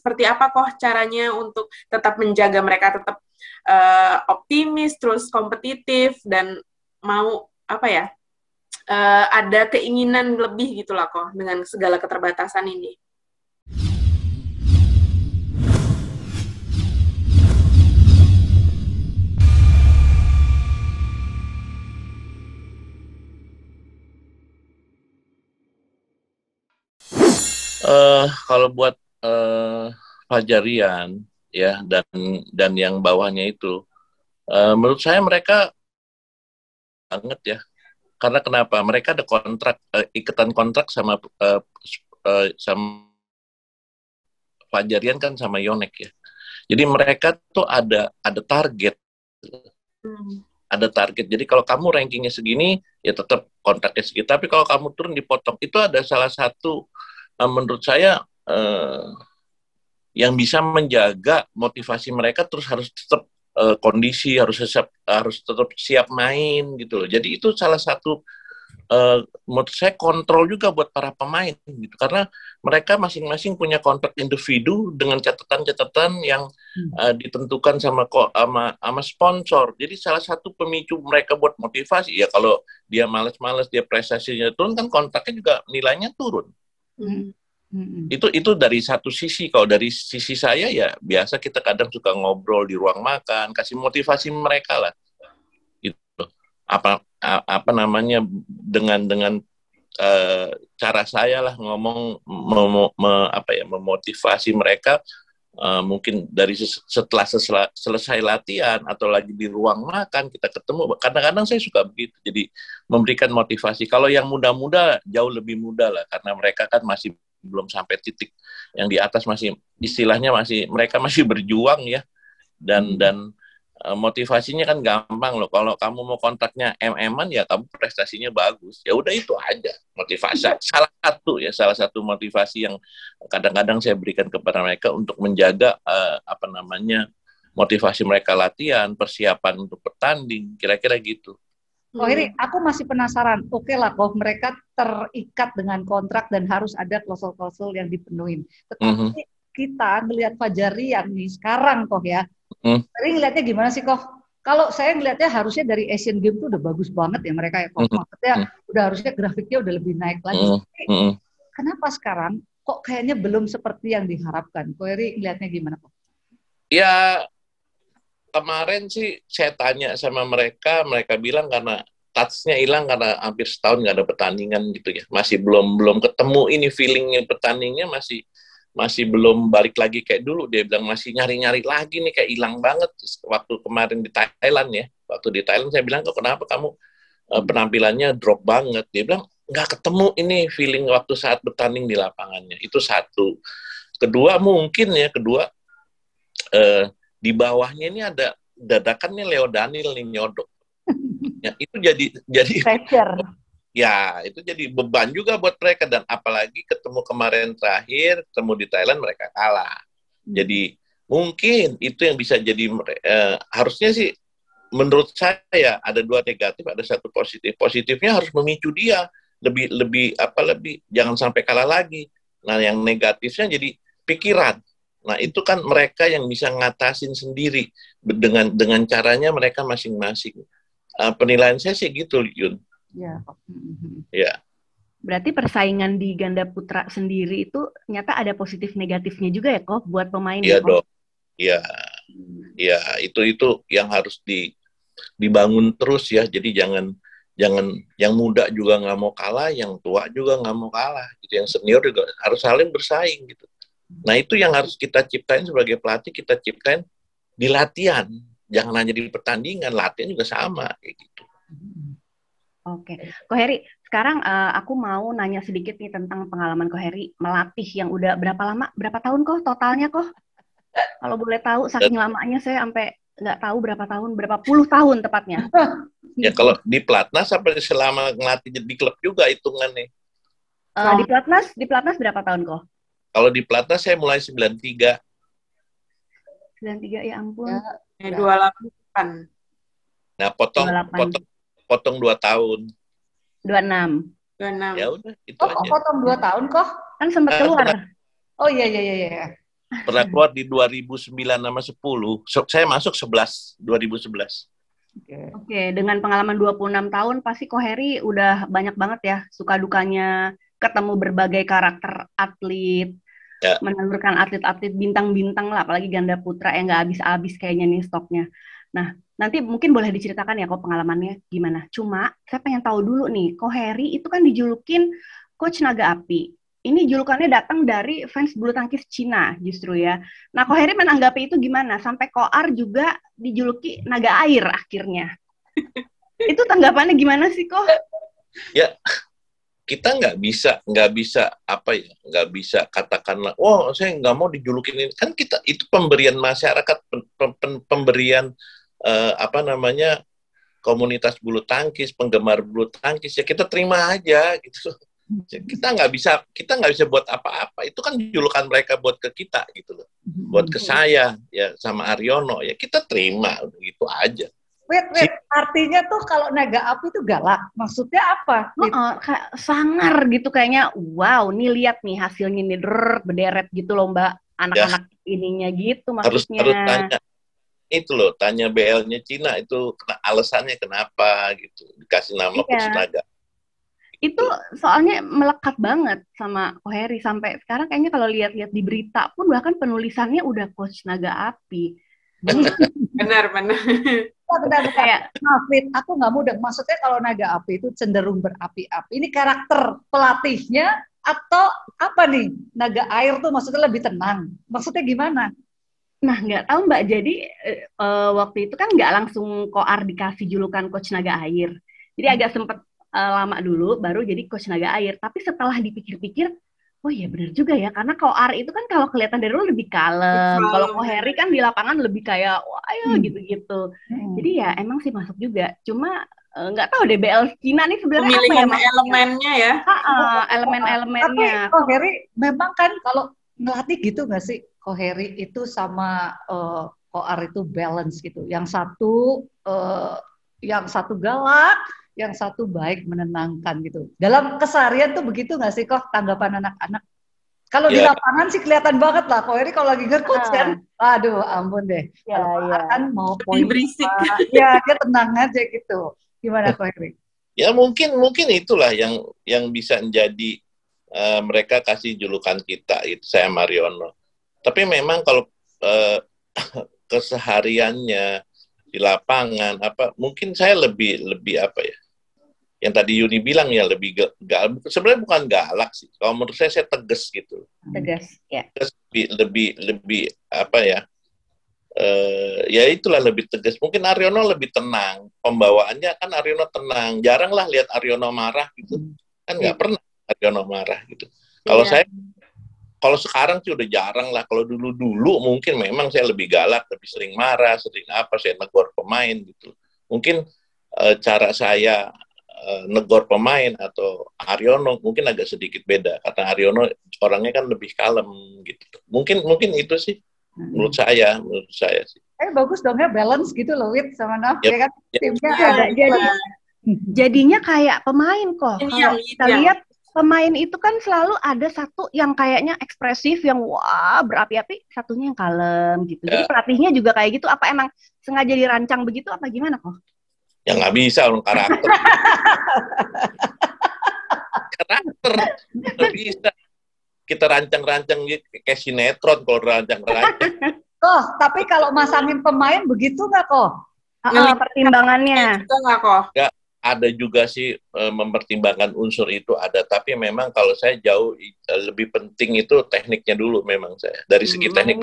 seperti apa kok caranya untuk tetap menjaga mereka tetap optimis, terus kompetitif, dan mau apa ya, ada keinginan lebih gitulah kok dengan segala keterbatasan ini. Kalau buat Fajarian ya dan yang bawahnya itu, menurut saya mereka banget ya. Karena kenapa? Mereka ada kontrak, ikatan kontrak sama sama Fajarian kan sama Yonek ya. Jadi mereka tuh ada target. Ada target. Jadi kalau kamu rankingnya segini, ya tetap kontraknya segitu. Tapi kalau kamu turun dipotong, itu ada salah satu menurut saya yang bisa menjaga motivasi mereka terus harus tetap kondisi, harus tetap siap main gitu loh. Jadi itu salah satu menurut saya kontrol juga buat para pemain gitu, karena mereka masing-masing punya kontrak individu dengan catatan-catatan yang ditentukan sama sponsor. Jadi salah satu pemicu mereka buat motivasi ya, kalau dia malas-malas, dia prestasinya turun, kan kontraknya juga nilainya turun. Itu dari satu sisi. Kalau dari sisi saya ya biasa, kita kadang suka ngobrol di ruang makan, kasih motivasi mereka lah gitu. Apa namanya, dengan cara saya lah ngomong, memotivasi mereka, mungkin dari setelah selesai latihan atau lagi di ruang makan kita ketemu. Kadang-kadang saya suka begitu, jadi memberikan motivasi. Kalau yang muda-muda jauh lebih mudah lah, karena mereka kan masih belum sampai titik yang di atas, masih istilahnya mereka masih berjuang ya, dan motivasinya kan gampang loh. Kalau kamu mau kontraknya MM-an ya kamu prestasinya bagus, ya udah itu aja motivasi. Salah satu motivasi yang kadang-kadang saya berikan kepada mereka untuk menjaga motivasi mereka latihan, persiapan untuk bertanding, kira-kira gitu. Oh ini aku masih penasaran. Oke lah kok mereka terikat dengan kontrak dan harus ada klausul-klausul yang dipenuhin. Tetapi kita melihat Fajarian nih sekarang kok ya. Sering ngeliatnya gimana sih kok? Kalau saya ngeliatnya harusnya dari Asian Games tuh udah bagus banget ya mereka ya kok. Maksudnya udah harusnya grafiknya udah lebih naik lagi. Kenapa sekarang kok kayaknya belum seperti yang diharapkan? Kok Eri ngeliatnya gimana kok? Ya kemarin sih saya tanya sama mereka bilang karena touch-nya hilang karena hampir setahun nggak ada pertandingan gitu ya. Masih belum ketemu ini feelingnya, pertandingannya masih belum balik lagi kayak dulu. Dia bilang masih nyari-nyari lagi nih, kayak hilang banget waktu kemarin di Thailand ya. Waktu di Thailand saya bilang, kok kenapa kamu penampilannya drop banget? Dia bilang nggak ketemu ini feeling waktu saat bertanding di lapangannya. Itu satu. Kedua di bawahnya ini ada dadakannya Leo Daniel nih nyodok. Ya, itu jadi ya itu jadi beban juga buat mereka, dan apalagi ketemu kemarin terakhir, ketemu di Thailand mereka kalah. Jadi mungkin itu yang bisa jadi harusnya sih menurut saya ada dua negatif, ada satu positif. Positifnya harus memicu dia lebih jangan sampai kalah lagi. Nah, yang negatifnya jadi pikiran. Nah, itu kan mereka yang bisa ngatasin sendiri dengan caranya mereka masing-masing. Penilaian saya sih gitu, Yun. Ya. Ya. Berarti persaingan di ganda putra sendiri itu ternyata ada positif negatifnya juga ya kok buat pemain. Iya dong. Iya. Ya, itu yang harus dibangun terus ya. Jadi jangan yang muda juga nggak mau kalah, yang tua juga nggak mau kalah. Gitu. Yang senior juga harus saling bersaing gitu. Nah, itu yang harus kita ciptain sebagai pelatih, kita ciptain di latihan. Jangan hanya di pertandingan, latihan juga sama kayak gitu. Oke. Ko Heri, sekarang aku mau nanya sedikit nih tentang pengalaman Ko Heri melatih yang udah berapa tahun kok totalnya kok? Kalau boleh tahu, saking lamanya saya sampai nggak tahu berapa puluh tahun tepatnya. Ya kalau di Platnas sampai selama ngelatih di klub juga hitungannya. Di Platnas berapa tahun kok? Kalau di Platnas saya mulai 93. 93 ya ampun. Ya, 28. Nah, potong 2 tahun. 26. Ya udah, itu aja. Potong 2 tahun kok? Kan sempat keluar. Oh iya. Pernah keluar di 2009 sama 10. Saya masuk 2011. Oke, dengan pengalaman 26 tahun pasti Ko Heri udah banyak banget ya suka dukanya ketemu berbagai karakter atlet, menelurkan atlet-atlet bintang-bintang lah, apalagi ganda putra yang nggak habis-habis kayaknya nih stoknya. Nah, nanti mungkin boleh diceritakan ya kok pengalamannya gimana. Cuma saya pengen tahu dulu nih, Ko Heri itu kan dijulukin Coach Naga Api. Ini julukannya datang dari fans bulu tangkis Cina justru ya. Nah, Ko Heri menanggapi itu gimana? Sampai Koar juga dijuluki naga air akhirnya. Itu tanggapannya gimana sih, Ko? Ya, kita nggak bisa nggak bisa katakanlah, oh saya nggak mau dijulukin ini. Kan kita itu pemberian masyarakat, pemberian komunitas bulu tangkis, penggemar bulu tangkis, ya kita terima aja gitu. Kita nggak bisa buat apa-apa. Itu kan julukan mereka buat ke kita gitu loh, buat ke saya ya sama Aryono, ya kita terima gitu aja. Wait, artinya tuh kalau naga api itu galak, maksudnya apa? Kayak sangar gitu kayaknya. Wow, nih lihat nih hasilnya nih berderet gitu loh Mbak, anak-anak ininya gitu maksudnya. Harus tanya itu loh, tanya BL-nya Cina itu alasannya kenapa gitu dikasih nama Coach Naga. Itu soalnya melekat banget sama Ko Heri sampai sekarang kayaknya kalau lihat-lihat di berita pun bahkan penulisannya udah Coach Naga Api. Benar. Kayak Fit, aku nggak mudeng. Maksudnya kalau naga api itu cenderung berapi-api. Ini karakter pelatihnya atau apa nih? Naga air tuh maksudnya lebih tenang. Maksudnya gimana? Nah, nggak tahu Mbak. Jadi waktu itu kan nggak langsung Koar dikasih julukan Coach Naga Air. Jadi agak sempet lama dulu baru jadi Coach Naga Air. Tapi setelah dipikir-pikir, oh iya benar juga ya. Karena Koar itu kan kalau kelihatan dari luar lebih kalem. Kalau Ko Heri kan di lapangan lebih kayak wah ayo gitu-gitu. Jadi ya emang sih masuk juga. Cuma nggak tahu deh BL Cina nih sebenarnya apa ya elemennya ya. Elemen-elemennya. Tapi Ko Heri memang kan kalau ngelatih gitu nggak sih? Ko Heri itu sama Koar itu balance gitu. Yang satu galak, yang satu baik menenangkan gitu. Dalam keseharian tuh begitu nggak sih kok tanggapan anak-anak? Kalau di lapangan sih kelihatan banget lah. Ko Heri kalau lagi nge-coach kan, aduh ampun deh. Kalau kan mau poin berisik. Ya dia tenang aja gitu. Gimana Ko Heri? Ya mungkin itulah yang bisa menjadi mereka kasih julukan kita itu saya Mariono. Tapi memang kalau kesehariannya di lapangan mungkin saya lebih apa ya? Yang tadi Yuni bilang ya lebih galak. Sebenarnya bukan galak sih. Kalau menurut saya tegas gitu. Tegas, ya. Lebih apa ya? Ya itulah lebih tegas. Mungkin Aryono lebih tenang. Pembawaannya kan Aryono tenang. Jarang lah lihat Aryono marah gitu. Kan nggak pernah Aryono marah gitu. Kalau kalau sekarang sih udah jarang lah. Kalau dulu mungkin memang saya lebih galak, lebih sering marah, saya negor pemain gitu. Mungkin cara saya negor pemain atau Aryono mungkin agak sedikit beda karena Aryono orangnya kan lebih kalem gitu. Mungkin itu sih menurut saya sih. Bagus dong ya balance gitu loh Wit sama Naf ya kan timnya ada jadinya kayak pemain kok. Kalau kita lihat pemain itu kan selalu ada satu yang kayaknya ekspresif yang wah berapi-api, satunya yang kalem gitu. Jadi pelatihnya juga kayak gitu. Apa emang sengaja dirancang begitu apa gimana kok? Ya nggak bisa orang karakter nggak bisa kita rancang-rancang kayak sinetron kalau rancang-rancang. Tapi kalau masangin pemain begitu nggak kok? Pertimbangannya nggak kok? Ya, ada juga sih mempertimbangkan unsur itu ada, tapi memang kalau saya jauh lebih penting itu tekniknya dulu memang saya dari segi teknik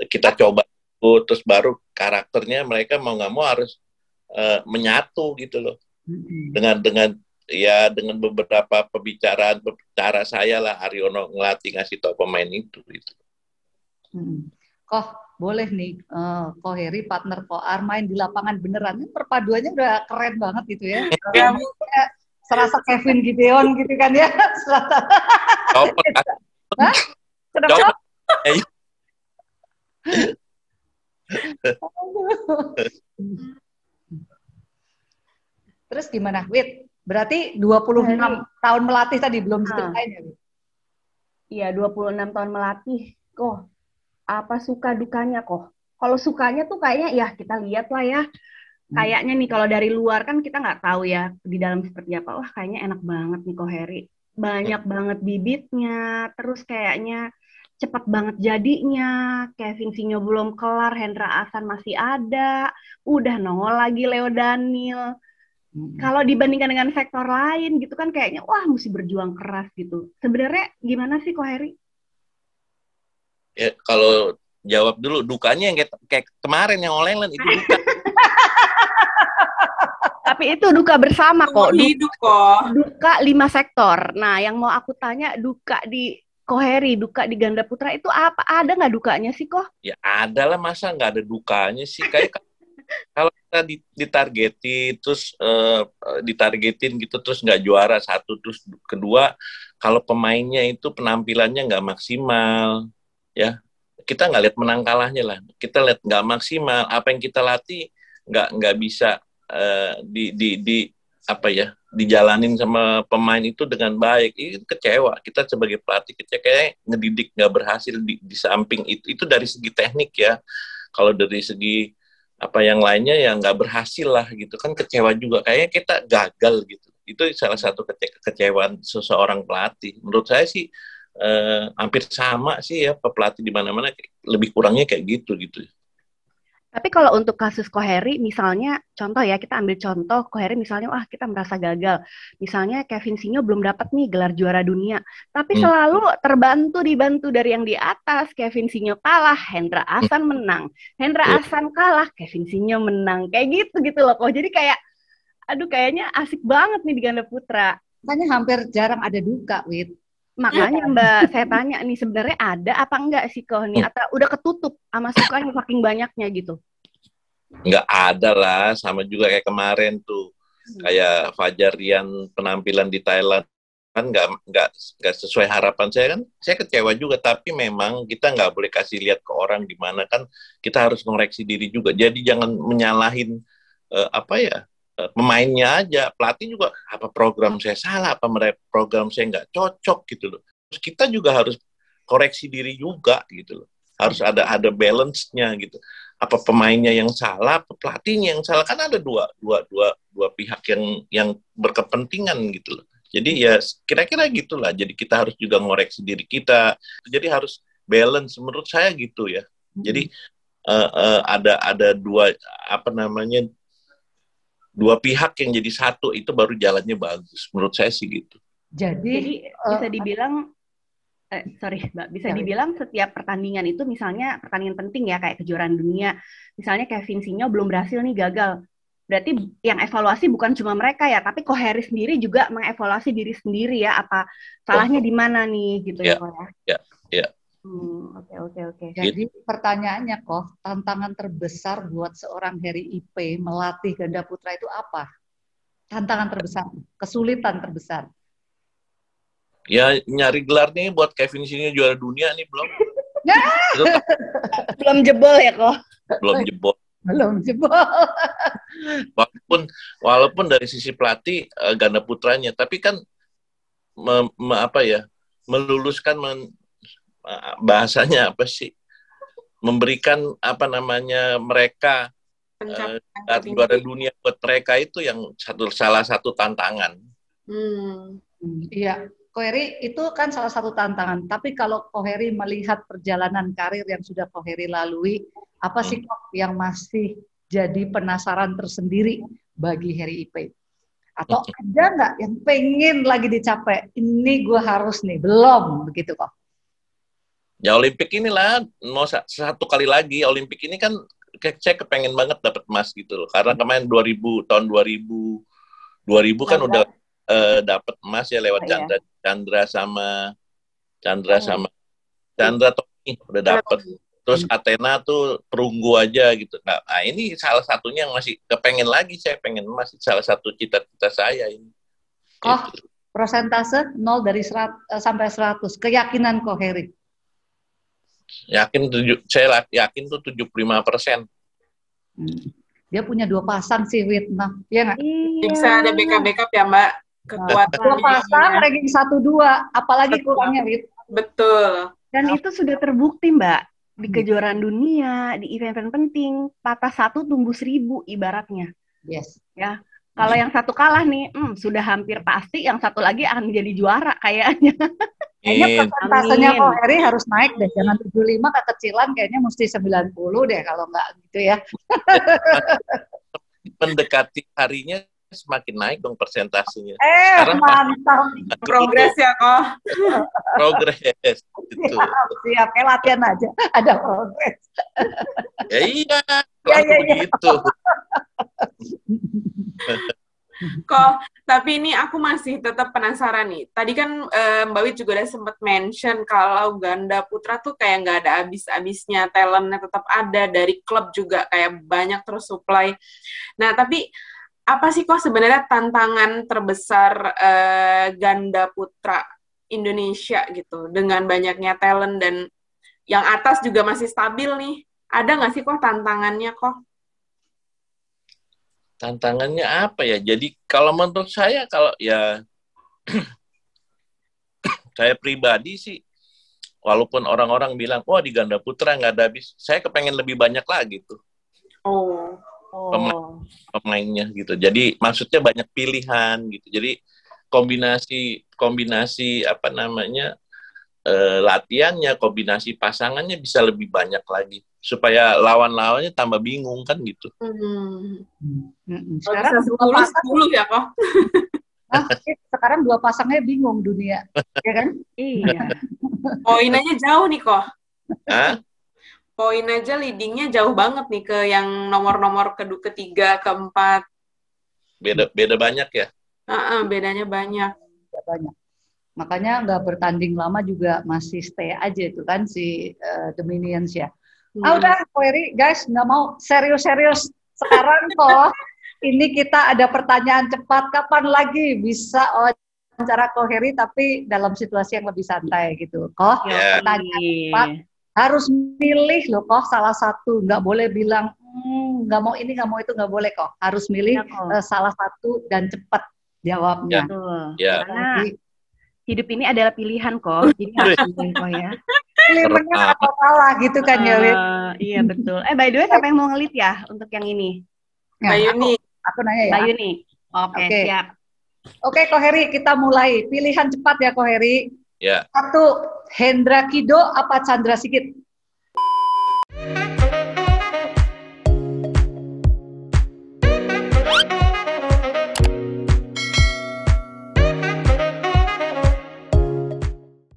kita coba terus baru karakternya mereka mau nggak mau harus menyatu gitu loh dengan beberapa pembicaraan cara saya lah Aryono ngelatih ngasih tau pemain itu gitu. Kok boleh nih Ko Heri partner Koar main di lapangan beneran perpaduannya udah keren banget gitu ya. Serasa Kevin Gideon gitu kan ya. Kenapa? Terus gimana, Wit? Berarti 26 tahun melatih tadi belum diceritain ya, Wit? Iya, 26 tahun melatih. kok apa suka dukanya kok. Kalau sukanya tuh kayaknya ya kita lihat lah ya. Kayaknya nih kalau dari luar kan kita nggak tahu ya di dalam seperti apa. Wah kayaknya enak banget nih kok Heri. Banyak banget bibitnya. Terus kayaknya cepat banget jadinya. Kevin Sinyo belum kelar, Hendra Ahsan masih ada. Udah nongol lagi Leo Daniel. Kalau dibandingkan dengan sektor lain gitu kan kayaknya wah mesti berjuang keras gitu. Sebenarnya gimana sih kok Heri? Ya, kalau jawab dulu dukanya yang kayak kemarin yang online itu duka. Tapi itu duka bersama kok. Hidup kok. Duka 5 sektor. Nah, yang mau aku tanya duka di Koheri, duka di ganda putra itu apa? Ada nggak dukanya sih kok? Ya ada lah, masa nggak ada dukanya sih? Kayak kalau kita ditargetin gitu terus nggak juara satu, terus kedua kalau pemainnya itu penampilannya nggak maksimal, ya kita nggak lihat menang kalahnya lah, kita lihat nggak maksimal, apa yang kita latih nggak bisa dijalanin sama pemain itu dengan baik. Itu kecewa, kita sebagai pelatih kecewa, kayak ngedidik nggak berhasil di samping itu dari segi teknik ya. Kalau dari segi apa yang lainnya yang nggak berhasil lah gitu kan, kecewa juga, kayaknya kita gagal gitu. Itu salah satu kekecewaan seseorang pelatih. Menurut saya sih hampir sama sih ya, pelatih di mana-mana lebih kurangnya kayak gitu. Tapi kalau untuk kasus Koheri, misalnya contoh ya, kita ambil contoh Koheri misalnya, wah kita merasa gagal. Misalnya Kevin Sinyo belum dapat nih gelar juara dunia, tapi selalu dibantu dari yang di atas. Kevin Sinyo kalah, Hendra Ahsan menang. Hendra Ahsan kalah, Kevin Sinyo menang. Kayak gitu loh kok. Jadi kayak, aduh kayaknya asik banget nih di ganda putra. Makanya hampir jarang ada duka, Wit. Makanya Mbak, saya tanya nih sebenarnya ada apa enggak sih kok nih? Atau udah ketutup sama sukanya saking banyaknya gitu? Nggak ada lah, sama juga kayak kemarin tuh, kayak Fajar Rian penampilan di Thailand kan nggak sesuai harapan saya kan, saya kecewa juga. Tapi memang kita nggak boleh kasih lihat ke orang gimana, kan kita harus mengoreksi diri juga. Jadi jangan menyalahin pemainnya aja, pelatih juga apa program saya salah, apa program saya nggak cocok gitu loh. Terus kita juga harus koreksi diri juga gitu loh. Harus ada balance-nya gitu. Apa pemainnya yang salah, apa pelatihnya yang salah, kan ada dua pihak yang berkepentingan gitu loh. Jadi ya kira-kira gitulah. Jadi kita harus juga ngoreksi diri kita. Jadi harus balance menurut saya gitu ya. Jadi ada dua pihak yang jadi satu, itu baru jalannya bagus. Menurut saya sih gitu. Jadi bisa dibilang, bisa dibilang setiap pertandingan itu misalnya pertandingan penting ya, kayak kejuaraan dunia. Misalnya Kevin Sinyo belum berhasil nih, gagal. Berarti yang evaluasi bukan cuma mereka ya, tapi Koheri sendiri juga mengevaluasi diri sendiri ya, apa salahnya di mana nih gitu ya. Ya. Oke. Jadi pertanyaannya kok, tantangan terbesar buat seorang Heri IP melatih ganda putra itu apa? Tantangan terbesar, kesulitan terbesar. Ya nyari gelar nih buat Kevin Sinyo juara dunia nih belum. Belum jebol ya kok. Belum jebol. Walaupun dari sisi pelatih ganda putranya, tapi kan meluluskan bahasanya apa sih? Memberikan mereka juara dunia buat mereka itu yang salah satu tantangan. Iya, Koheri itu kan salah satu tantangan. Tapi kalau Koheri melihat perjalanan karir yang sudah Koheri lalui, apa sih kok yang masih jadi penasaran tersendiri bagi Heri IP? Atau ada nggak yang pengen lagi dicapai? Ini gue harus nih, belum begitu kok? Ya Olimpik inilah, mau satu kali lagi. Olimpik ini kan saya kepengen banget dapat emas gitu loh. Karena kemarin 2000 kan udah dapat emas ya lewat Chandra Tony udah dapat. Terus Athena tuh perunggu aja gitu. Nah ini salah satunya yang masih kepengen lagi, saya pengen emas, salah satu cita-cita saya ini. Gitu. Persentase 0 sampai 100, keyakinan kok Heri? Saya yakin tuh 75%. Dia punya 2 pasang sih, Witna. Iya nggak? Bisa ada backup ya, Mbak. Kekuatan 2 pasang, ranking 1-2. Apalagi kurangnya, Wit? Betul. Dan itu sudah terbukti, Mbak, di kejuaraan dunia, di event-event penting, patah 1 tumbuh 1000 ibaratnya. Yes. Ya, kalau yang satu kalah nih, sudah hampir pasti yang satu lagi akan menjadi juara kayaknya. Kayaknya Amin. persentasenya Amin. kok Heri harus naik deh, jangan 75 kekecilan, kayaknya mesti 90 deh kalau nggak gitu ya. Mendekati harinya semakin naik dong persentasenya. Sekarang mantap. Progres ya kok. Progres gitu. Siap, kayak latihan aja, ada progres. Ya iya, Ya, selalu begitu. Kok, tapi ini aku masih tetap penasaran nih. Tadi kan Mbak Wit juga udah sempat mention kalau ganda putra tuh kayak nggak ada habis-habisnya, talentnya tetap ada, dari klub juga kayak banyak terus supply. Nah, tapi apa sih kok sebenarnya tantangan terbesar ganda putra Indonesia gitu, dengan banyaknya talent dan yang atas juga masih stabil nih. Ada nggak sih kok tantangannya kok? Tantangannya apa ya? Jadi kalau menurut saya, kalau ya saya pribadi sih, walaupun orang-orang bilang, wah di ganda putra nggak ada habis, saya kepengen lebih banyak lagi tuh pemainnya gitu. Jadi maksudnya banyak pilihan gitu. Jadi kombinasi apa namanya, latihannya, kombinasi pasangannya bisa lebih banyak lagi supaya lawan-lawannya tambah bingung kan gitu. Sekarang 10 ya kok. Sekarang 2 pasangnya bingung dunia, ya kan? Iya. Poin aja jauh nih kok. Hah? Poin aja leadingnya jauh banget nih ke yang nomor-nomor ketiga, keempat. Beda banyak ya. Bedanya banyak. Banyak. Makanya nggak bertanding lama juga masih stay aja itu kan si The Minions ya. Udah, Koeri, guys, nggak mau serius-serius sekarang kok. Ini kita ada pertanyaan cepat, kapan lagi bisa wawancara Koheri tapi dalam situasi yang lebih santai gitu. Kok pertanyaan cepat, harus milih loh kok salah satu, nggak boleh bilang nggak mau ini, nggak mau itu, nggak boleh kok. Harus milih salah satu dan cepat jawabnya. Ya. Karena hidup ini adalah pilihan kok, jadi harus milih kok ya. Pilihannya apa salah gitu kan ya, Wit? Iya betul. By the way, siapa yang mau ngelit ya untuk yang ini? Nah, Mbak Yuni. Aku nanya ya. Mbak Yuni. Oke, siap. Oke, Koheri, kita mulai. Pilihan cepat ya, Koheri. Ya. 1, Hendra Kido apa Chandra Sigit?